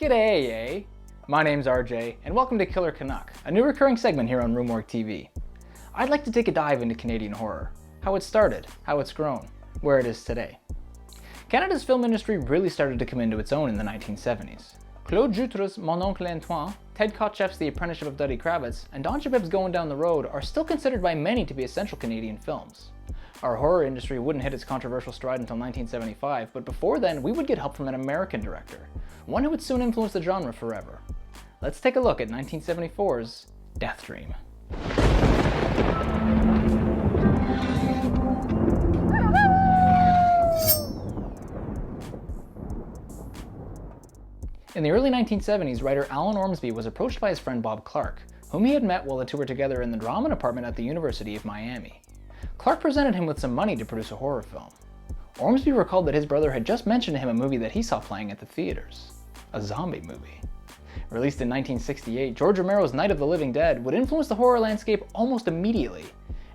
G'day, my name's RJ, and welcome to Killer Canuck, a new recurring segment here on RUE MORGUE TV. I'd like to take a dive into Canadian horror, how it started, how it's grown, where it is today. Canada's film industry really started to come into its own in the 1970s. Claude Jutre's Mon Oncle Antoine, Ted Kotcheff's The Apprenticeship of Duddy Kravitz, and Don Cheadle's Going Down the Road are still considered by many to be essential Canadian films. Our horror industry wouldn't hit its controversial stride until 1975, but before then we would get help from an American director, one who would soon influence the genre forever. Let's take a look at 1974's Death Dream. In the early 1970s, writer Alan Ormsby was approached by his friend Bob Clark, whom he had met while the two were together in the drama department at the University of Miami. Clark presented him with some money to produce a horror film. Ormsby recalled that his brother had just mentioned to him a movie that he saw playing at the theaters, a zombie movie. Released in 1968, George Romero's Night of the Living Dead would influence the horror landscape almost immediately,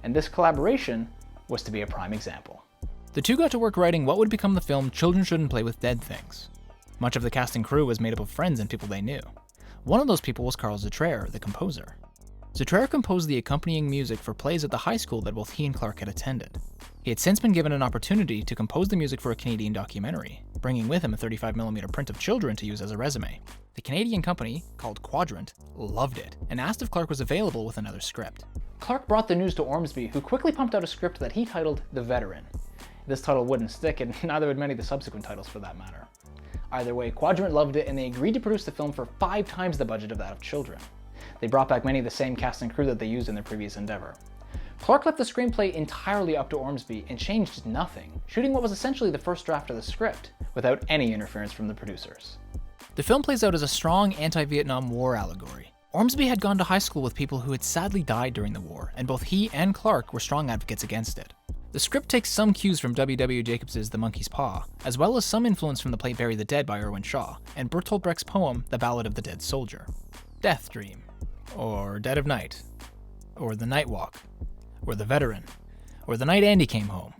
and this collaboration was to be a prime example. The two got to work writing what would become the film Children Shouldn't Play with Dead Things. Much of the cast and crew was made up of friends and people they knew. One of those people was Carl Zutrair, the composer. Zutrair composed the accompanying music for plays at the high school that both he and Clark had attended. He had since been given an opportunity to compose the music for a Canadian documentary, bringing with him a 35mm print of Children to use as a resume. The Canadian company, called Quadrant, loved it and asked if Clark was available with another script. Clark brought the news to Ormsby, who quickly pumped out a script that he titled The Veteran. This title wouldn't stick, and neither would many of the subsequent titles for that matter. Either way, Quadrant loved it and they agreed to produce the film for 5 times the budget of that of Children. They brought back many of the same cast and crew that they used in their previous endeavor. Clark left the screenplay entirely up to Ormsby and changed nothing, shooting what was essentially the first draft of the script, without any interference from the producers. The film plays out as a strong anti-Vietnam War allegory. Ormsby had gone to high school with people who had sadly died during the war, and both he and Clark were strong advocates against it. The script takes some cues from W.W. Jacobs' The Monkey's Paw, as well as some influence from the play Bury the Dead by Irwin Shaw, and Bertolt Brecht's poem The Ballad of the Dead Soldier. Death Dream, or Dead of Night, or The Night Walk, or The Veteran, or The Night Andy Came Home,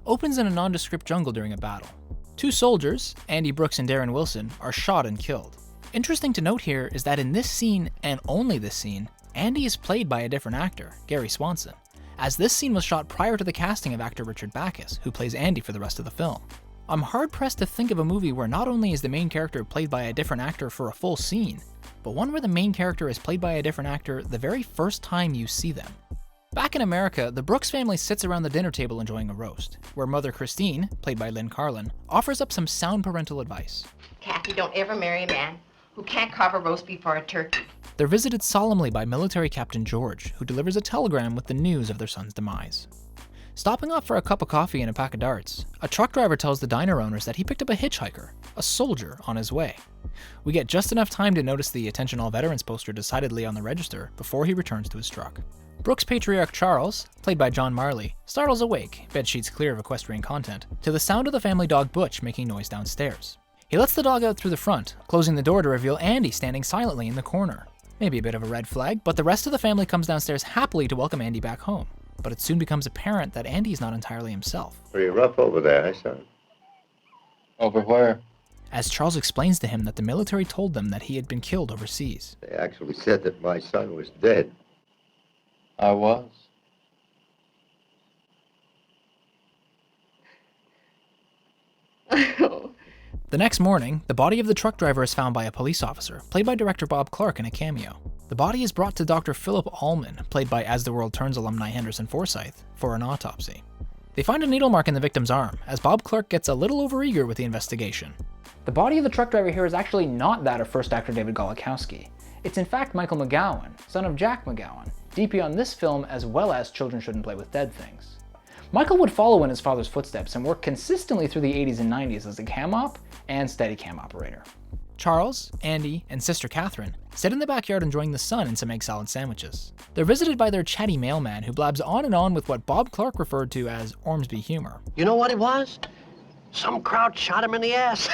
opens in a nondescript jungle during a battle. 2 soldiers, Andy Brooks and Darren Wilson, are shot and killed. Interesting to note here is that in this scene, and only this scene, Andy is played by a different actor, Gary Swanson, as this scene was shot prior to the casting of actor Richard Backus, who plays Andy for the rest of the film. I'm hard-pressed to think of a movie where not only is the main character played by a different actor for a full scene, but one where the main character is played by a different actor the very first time you see them. Back in America, the Brooks family sits around the dinner table enjoying a roast, where Mother Christine, played by Lynn Carlin, offers up some sound parental advice. Kathy, don't ever marry a man who can't carve a roast beef or a turkey. They're visited solemnly by military Captain George, who delivers a telegram with the news of their son's demise. Stopping off for a cup of coffee and a pack of darts, a truck driver tells the diner owners that he picked up a hitchhiker, a soldier, on his way. We get just enough time to notice the Attention All Veterans poster decidedly on the register before he returns to his truck. Brooks' patriarch Charles, played by John Marley, startles awake, bedsheets clear of equestrian content, to the sound of the family dog Butch making noise downstairs. He lets the dog out through the front, closing the door to reveal Andy standing silently in the corner. Maybe a bit of a red flag, but the rest of the family comes downstairs happily to welcome Andy back home. But it soon becomes apparent that Andy is not entirely himself. Pretty rough over there, eh, son? Over where? As Charles explains to him that the military told them that he had been killed overseas. They actually said that my son was dead. I was. The next morning, the body of the truck driver is found by a police officer, played by director Bob Clark in a cameo. The body is brought to Dr. Philip Allman, played by As the World Turns alumni Henderson Forsyth, for an autopsy. They find a needle mark in the victim's arm, as Bob Clark gets a little overeager with the investigation. The body of the truck driver here is actually not that of first actor David Golakowski. It's in fact Michael McGowan, son of Jack McGowan, DP on this film as well as Children Shouldn't Play with Dead Things. Michael would follow in his father's footsteps and work consistently through the 80s and 90s as a cam op and Steadicam operator. Charles, Andy, and sister Catherine sit in the backyard enjoying the sun and some egg salad sandwiches. They're visited by their chatty mailman who blabs on and on with what Bob Clark referred to as Ormsby humor. You know what it was? Some crowd shot him in the ass.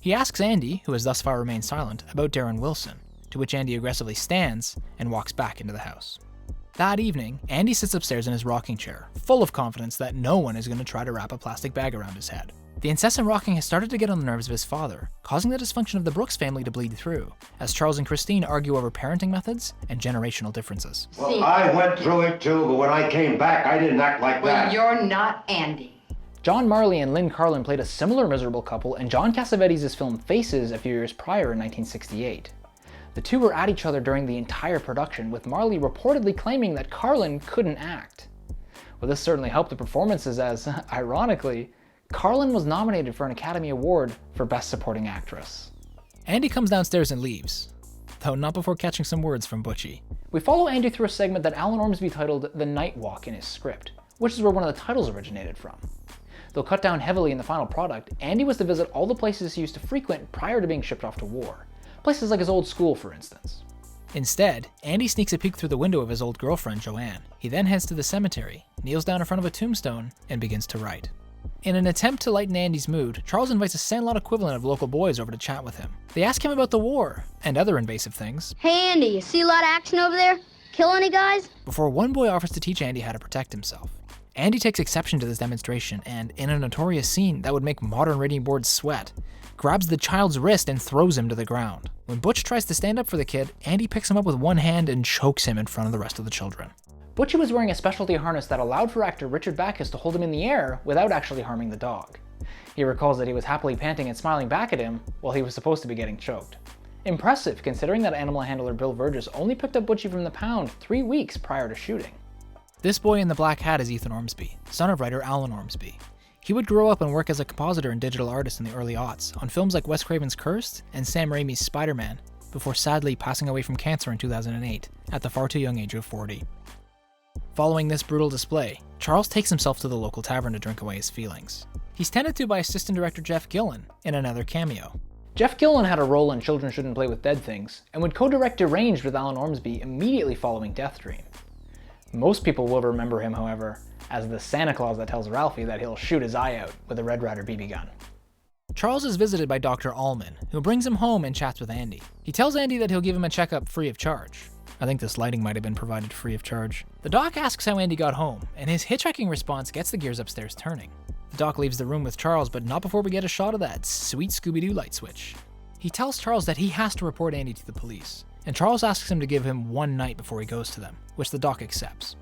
He asks Andy, who has thus far remained silent, about Darren Wilson, to which Andy aggressively stands and walks back into the house. That evening, Andy sits upstairs in his rocking chair, full of confidence that no one is going to try to wrap a plastic bag around his head. The incessant rocking has started to get on the nerves of his father, causing the dysfunction of the Brooks family to bleed through, as Charles and Christine argue over parenting methods and generational differences. Well, I went through it too, but when I came back, I didn't act like that. Well, you're not Andy. John Marley and Lynn Carlin played a similar miserable couple in John Cassavetes' film Faces a few years prior in 1968. The two were at each other during the entire production, with Marley reportedly claiming that Carlin couldn't act. Well, this certainly helped the performances as, ironically, Carlin was nominated for an Academy Award for Best Supporting Actress. Andy comes downstairs and leaves, though not before catching some words from Butchie. We follow Andy through a segment that Alan Ormsby titled The Night Walk in his script, which is where one of the titles originated from. Though cut down heavily in the final product, Andy was to visit all the places he used to frequent prior to being shipped off to war. Places like his old school, for instance. Instead, Andy sneaks a peek through the window of his old girlfriend, Joanne. He then heads to the cemetery, kneels down in front of a tombstone, and begins to write. In an attempt to lighten Andy's mood, Charles invites a Sandlot equivalent of local boys over to chat with him. They ask him about the war, and other invasive things. Hey Andy, you see a lot of action over there? Kill any guys? Before one boy offers to teach Andy how to protect himself. Andy takes exception to this demonstration and, in a notorious scene that would make modern reading boards sweat, grabs the child's wrist and throws him to the ground. When Butch tries to stand up for the kid, Andy picks him up with one hand and chokes him in front of the rest of the children. Butchie was wearing a specialty harness that allowed for actor Richard Backus to hold him in the air without actually harming the dog. He recalls that he was happily panting and smiling back at him while he was supposed to be getting choked. Impressive, considering that animal handler Bill Burgess only picked up Butchie from the pound 3 weeks prior to shooting. This boy in the black hat is Ethan Ormsby, son of writer Alan Ormsby. He would grow up and work as a compositor and digital artist in the early aughts on films like Wes Craven's Cursed and Sam Raimi's Spider-Man, before sadly passing away from cancer in 2008 at the far too young age of 40. Following this brutal display, Charles takes himself to the local tavern to drink away his feelings. He's tended to by assistant director Jeff Gillen in another cameo. Jeff Gillen had a role in Children Shouldn't Play with Dead Things, and would co-direct Deranged with Alan Ormsby immediately following Death Dream. Most people will remember him, however, as the Santa Claus that tells Ralphie that he'll shoot his eye out with a Red Ryder BB gun. Charles is visited by Dr. Allman, who brings him home and chats with Andy. He tells Andy that he'll give him a checkup free of charge. I think this lighting might have been provided free of charge. The doc asks how Andy got home, and his hitchhiking response gets the gears upstairs turning. The doc leaves the room with Charles, but not before we get a shot of that sweet Scooby-Doo light switch. He tells Charles that he has to report Andy to the police, and Charles asks him to give him one night before he goes to them, which the doc accepts.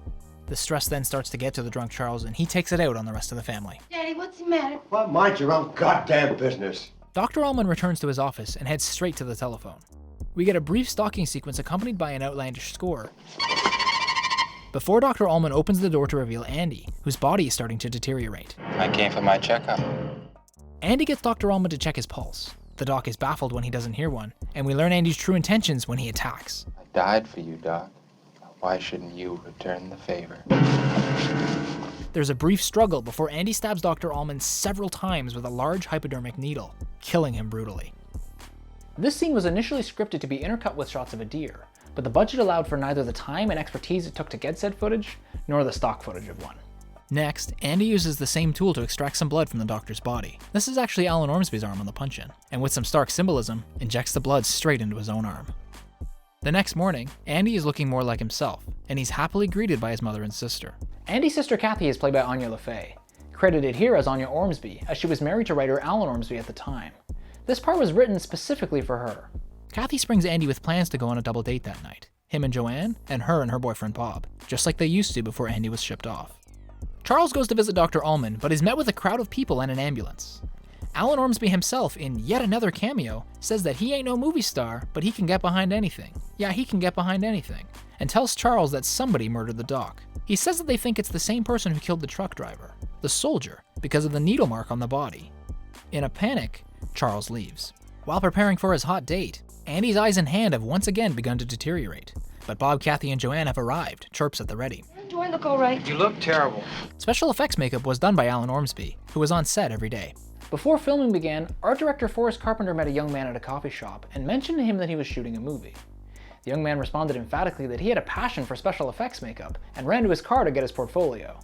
The stress then starts to get to the drunk Charles, and he takes it out on the rest of the family. Daddy, what's the matter? Well, mind your own goddamn business. Dr. Allman returns to his office and heads straight to the telephone. We get a brief stalking sequence accompanied by an outlandish score, before Dr. Allman opens the door to reveal Andy, whose body is starting to deteriorate. I came for my checkup. Andy gets Dr. Allman to check his pulse. The doc is baffled when he doesn't hear one, and we learn Andy's true intentions when he attacks. I died for you, Doc. Why shouldn't you return the favor? There's a brief struggle before Andy stabs Dr. Allman several times with a large hypodermic needle, killing him brutally. This scene was initially scripted to be intercut with shots of a deer, but the budget allowed for neither the time and expertise it took to get said footage, nor the stock footage of one. Next, Andy uses the same tool to extract some blood from the doctor's body. This is actually Alan Ormsby's arm on the punch-in, and with some stark symbolism, injects the blood straight into his own arm. The next morning, Andy is looking more like himself, and he's happily greeted by his mother and sister. Andy's sister Kathy is played by ANYA LIFFEY, credited here as Anya Ormsby, as she was married to writer Alan Ormsby at the time. This part was written specifically for her. Kathy springs Andy with plans to go on a double date that night, him and Joanne, and her and her boyfriend Bob, just like they used to before Andy was shipped off. Charles goes to visit Dr. Allman, but is met with a crowd of people and an ambulance. Alan Ormsby himself, in yet another cameo, says that he ain't no movie star, but he can get behind anything. Yeah, he can get behind anything, and tells Charles that somebody murdered the doc. He says that they think it's the same person who killed the truck driver, the soldier, because of the needle mark on the body. In a panic, Charles leaves. While preparing for his hot date, Andy's eyes and hand have once again begun to deteriorate, but Bob, Kathy, and Joanne have arrived, chirps at the ready. Do I look all right? You look terrible. Special effects makeup was done by Alan Ormsby, who was on set every day. Before filming began, art director Forrest Carpenter met a young man at a coffee shop and mentioned to him that he was shooting a movie. The young man responded emphatically that he had a passion for special effects makeup and ran to his car to get his portfolio.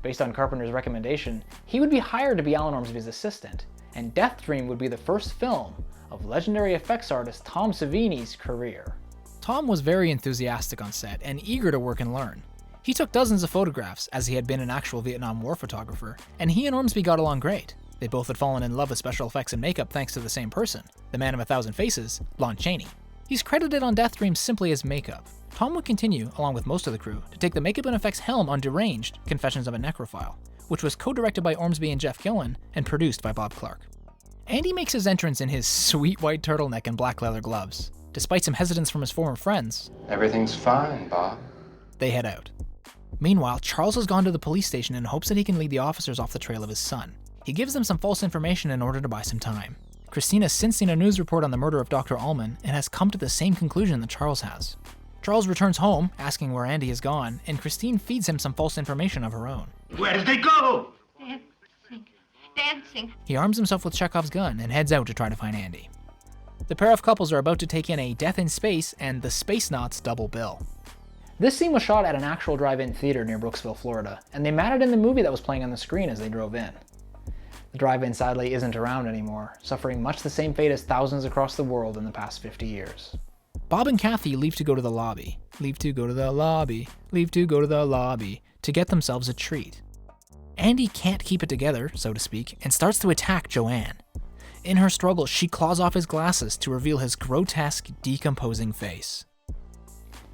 Based on Carpenter's recommendation, he would be hired to be Alan Ormsby's assistant, and Death Dream would be the first film of legendary effects artist Tom Savini's career. Tom was very enthusiastic on set and eager to work and learn. He took dozens of photographs, as he had been an actual Vietnam War photographer, and he and Ormsby got along great. They both had fallen in love with special effects and makeup thanks to the same person, the man of 1,000 faces, Lon Chaney. He's credited on Death Dream simply as makeup. Tom would continue, along with most of the crew, to take the makeup and effects helm on Deranged, Confessions of a Necrophile, which was co-directed by Ormsby and Jeff Gillen and produced by Bob Clark. Andy makes his entrance in his sweet white turtleneck and black leather gloves. Despite some hesitance from his former friends, Everything's fine, Bob. they head out. Meanwhile, Charles has gone to the police station in hopes that he can lead the officers off the trail of his son. He gives them some false information in order to buy some time. Christine has since seen a news report on the murder of Dr. Allman and has come to the same conclusion that Charles has. Charles returns home, asking where Andy has gone, and Christine feeds him some false information of her own. Where did they go? Dancing. He arms himself with Chekhov's gun and heads out to try to find Andy. The pair of couples are about to take in a Death in Space and the Space Knots double bill. This scene was shot at an actual drive-in theater near Brooksville, Florida, and they mattered in the movie that was playing on the screen as they drove in. The drive-in sadly isn't around anymore, suffering much the same fate as thousands across the world in the past 50 years. Bob and Kathy leave to go to the lobby, to get themselves a treat. Andy can't keep it together, so to speak, and starts to attack Joanne. In her struggle, she claws off his glasses to reveal his grotesque, decomposing face.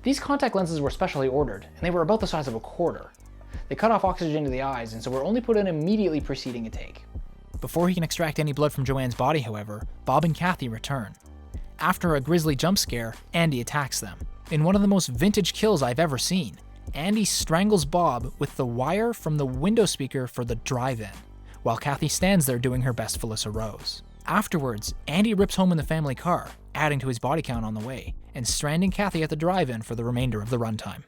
These contact lenses were specially ordered, and they were about the size of a quarter. They cut off oxygen to the eyes, and so were only put in immediately preceding a take. Before he can extract any blood from Joanne's body, however, Bob and Kathy return. After a grisly jump scare, Andy attacks them. In one of the most vintage kills I've ever seen, Andy strangles Bob with the wire from the window speaker for the drive-in, while Kathy stands there doing her best Felissa Rose. Afterwards, Andy rips home in the family car, adding to his body count on the way, and stranding Kathy at the drive-in for the remainder of the runtime.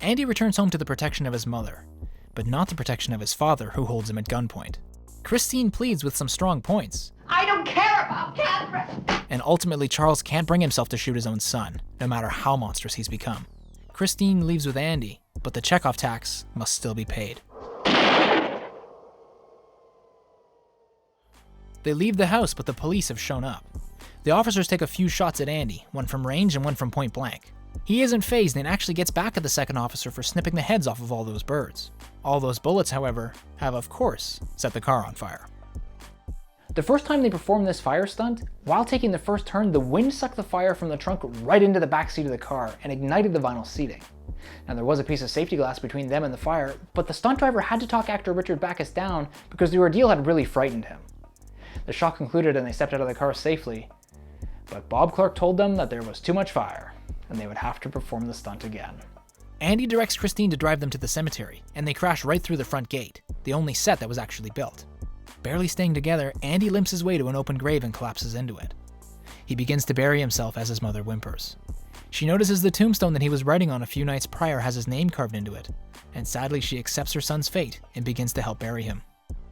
Andy returns home to the protection of his mother, but not the protection of his father, who holds him at gunpoint. Christine pleads with some strong points, I don't care about Catherine. and ultimately Charles can't bring himself to shoot his own son, no matter how monstrous he's become. Christine leaves with Andy, but the Chekhov tax must still be paid. They leave the house, but the police have shown up. The officers take a few shots at Andy, one from range and one from point blank. He isn't fazed and actually gets back at the second officer for snipping the heads off of all those birds. All those bullets, however, have of course set the car on fire. The first time they performed this fire stunt, while taking the first turn, the wind sucked the fire from the trunk right into the back seat of the car and ignited the vinyl seating. Now there was a piece of safety glass between them and the fire, but the stunt driver had to talk actor Richard Backus down because the ordeal had really frightened him. The shot concluded and they stepped out of the car safely, but Bob Clark told them that there was too much fire and they would have to perform the stunt again. Andy directs Christine to drive them to the cemetery, and they crash right through the front gate, the only set that was actually built. Barely staying together, Andy limps his way to an open grave and collapses into it. He begins to bury himself as his mother whimpers. She notices the tombstone that he was writing on a few nights prior has his name carved into it, and sadly she accepts her son's fate and begins to help bury him.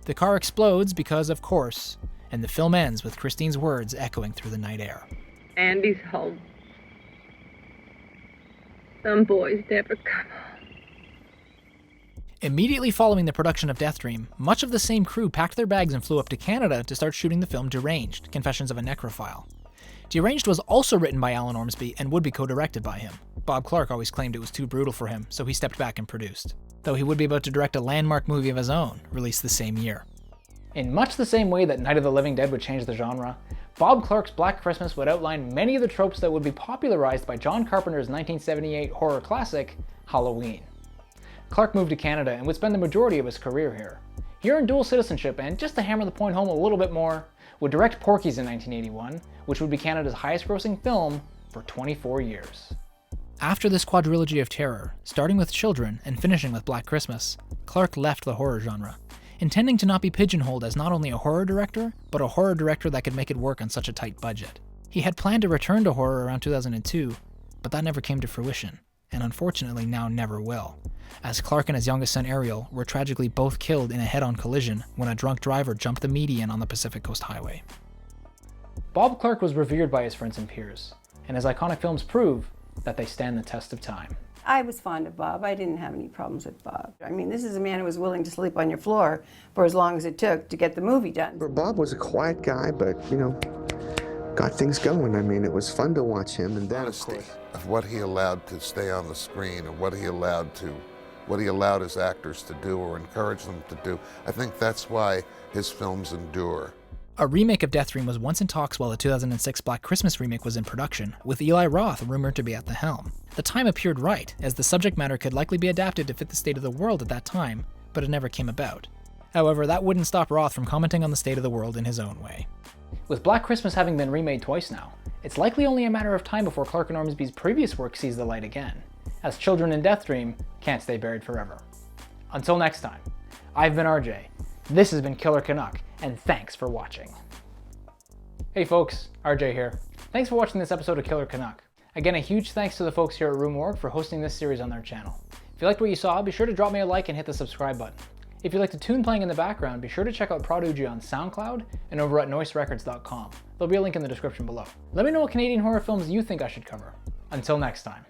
The car explodes because, of course, and the film ends with Christine's words echoing through the night air. Andy's home. Some boys never come home. Immediately following the production of Death Dream, much of the same crew packed their bags and flew up to Canada to start shooting the film Deranged, Confessions of a Necrophile. Deranged was also written by Alan Ormsby and would be co-directed by him. Bob Clark always claimed it was too brutal for him, so he stepped back and produced. Though he would be about to direct a landmark movie of his own, released the same year. In much the same way that Night of the Living Dead would change the genre, Bob Clark's Black Christmas would outline many of the tropes that would be popularized by John Carpenter's 1978 horror classic, Halloween. Clark moved to Canada and would spend the majority of his career here. He earned dual citizenship and, just to hammer the point home a little bit more, would direct Porky's in 1981, which would be Canada's highest grossing film for 24 years. After this quadrilogy of terror, starting with Children and finishing with Black Christmas, Clark left the horror genre, intending to not be pigeonholed as not only a horror director, but a horror director that could make it work on such a tight budget. He had planned to return to horror around 2002, but that never came to fruition, and unfortunately now never will, as Clark and his youngest son Ariel were tragically both killed in a head-on collision when a drunk driver jumped the median on the Pacific Coast Highway. Bob Clark was revered by his friends and peers, and his iconic films prove that they stand the test of time. I was fond of Bob. I didn't have any problems with Bob. I mean, this is a man who was willing to sleep on your floor for as long as it took to get the movie done. Bob was a quiet guy, but, you know, got things going. I mean, it was fun to watch him, and that, of what he allowed to stay on the screen and what he allowed to what he allowed his actors to do or encouraged them to do. I think that's why his films endure. A remake of Death Dream was once in talks while the 2006 Black Christmas remake was in production, with Eli Roth rumored to be at the helm. The time appeared right, as the subject matter could likely be adapted to fit the state of the world at that time, but it never came about. However, that wouldn't stop Roth from commenting on the state of the world in his own way. With Black Christmas having been remade twice now, it's likely only a matter of time before Clark and Ormsby's previous work sees the light again, as children in Death Dream can't stay buried forever. Until next time, I've been RJ, this has been Killer Canuck, and thanks for watching. Hey folks, RJ here. Thanks for watching this episode of Killer Canuck. Again, a huge thanks to the folks here at RUE MORGUE for hosting this series on their channel. If you liked what you saw, be sure to drop me a like and hit the subscribe button. If you like the tune playing in the background, be sure to check out Prodigy on SoundCloud and over at noiserecords.com. There'll be a link in the description below. Let me know what Canadian horror films you think I should cover. Until next time.